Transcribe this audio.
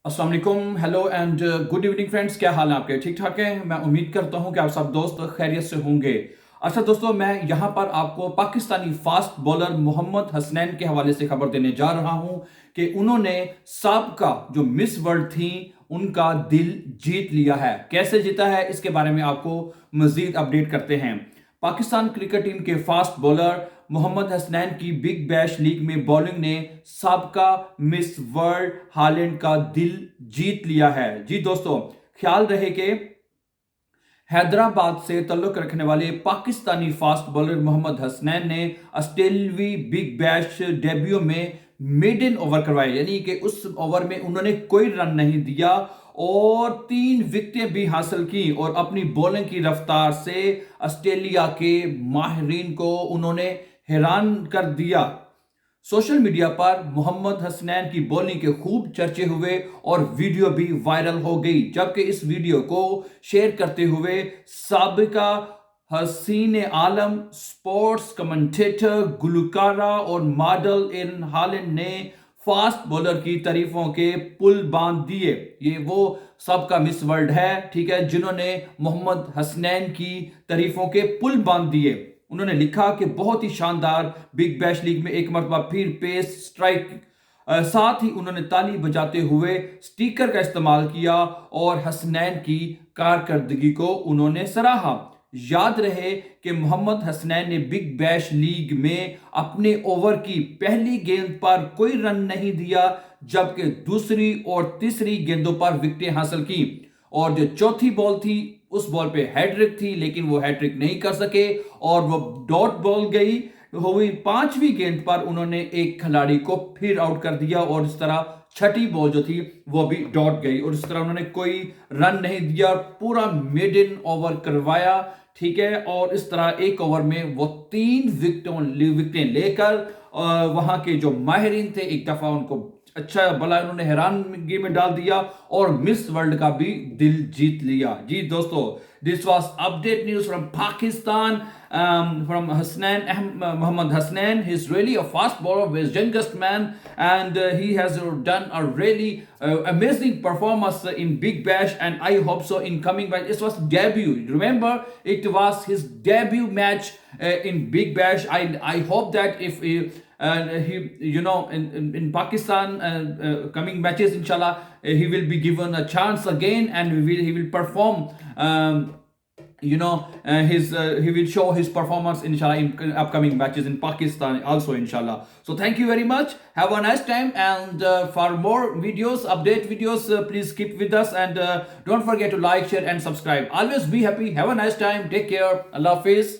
अस्सलाम वालेकुम, hello and good evening friends. क्या हाल है आपके? ठीक ठाक हैं? मैं उम्मीद करता हूं कि आप सब दोस्त खैरियत से होंगे। अच्छा दोस्तों, मैं यहां पर आपको पाकिस्तानी फास्ट बॉलर मोहम्मद हसनैन के हवाले से खबर देने जा रहा हूं कि उन्होंने साबका जो मिस वर्ल्ड थी उनका दिल जीत लिया है। कैसे जीता है इसके बारे में आपको मजीद अपडेट करते हैं। पाकिस्तान क्रिकेट टीम के फास्ट बॉलर मोहम्मद हसनैन की बिग बैश लीग में बॉलिंग ने साबका मिस वर्ल्ड हालैंड का दिल जीत लिया है। जी दोस्तों, ख्याल रहे कि हैदराबाद से तल्लुक रखने वाले पाकिस्तानी फास्ट बॉलर मोहम्मद हसनैन ने ऑस्ट्रेलवी बिग बैश डेब्यू में मेडन ओवर करवाए, यानी कि उस ओवर में उन्होंने कोई रन नहीं दिया और 3 विकेटें भी हासिल की और अपनी बॉलिंग की रफ्तार से ऑस्ट्रेलिया के माहिरीन को उन्होंने हैरान कर दिया। सोशल मीडिया पर मोहम्मद हसनैन की बॉलिंग के खूब चर्चे हुए और वीडियो भी वायरल हो गई, जबकि इस वीडियो को शेयर करते हुए साबिका हसीन आलम, स्पोर्ट्स कमेंटेटर, गुलकारा और मॉडल इन हालैंड ने फास्ट बॉलर की तारीफों के पुल बांध दिए। ये वो सबका मिस वर्ल्ड है, ठीक है, जिन्होंने मोहम्मद हसनैन की तारीफों के पुल बांध दिए। उन्होंने लिखा कि बहुत ही शानदार बिग बैश लीग में एक मरतबा फिर पेस स्ट्राइक। साथ ही उन्होंने ताली बजाते हुए स्टिकर का इस्तेमाल किया और हसनैन की कारकर्दगी को उन्होंने सराहा। याद रहे कि मोहम्मद हसनैन ने बिग बैश लीग में अपने ओवर की पहली गेंद पर कोई रन नहीं दिया, जबकि दूसरी और तीसरी गेंदों पर विकेटें हासिल की और जो चौथी बॉल थी उस बॉल पे हैट्रिक थी, लेकिन वो हैट्रिक नहीं कर सके और वो डॉट बॉल गई हुई। 5वीं गेंद पर उन्होंने एक खिलाड़ी को फिर आउट कर दिया और इस तरह छठी बॉल जो थी वो भी डॉट गई और इस तरह उन्होंने कोई रन नहीं दिया, पूरा मेडन ओवर करवाया, ठीक है। और इस तरह एक ओवर में वो 3 विकेटें लेकर वहां के जो माहिरीन थे एक दफा उनको अच्छा भला उन्होंने हैरानगी में डाल दिया और मिस वर्ल्ड का भी दिल जीत लिया। जी दोस्तों, this was update news from Pakistan, from Hasnan Mohammad Hasnan. He's really a fast bowler, his youngest man, and he has done a really amazing performance in Big Bash, and I hope so in coming back. It was debut. Remember, it was his debut match in Big Bash. I hope that if he in Pakistan coming matches, inshallah, he will be given a chance again, and he will perform. He will show his performance inshallah in upcoming matches in Pakistan also inshallah. So thank you very much, have a nice time, and for more videos, update videos, please keep with us, and don't forget to like, share and subscribe. Always be happy, have a nice time, take care, Allah Hafiz.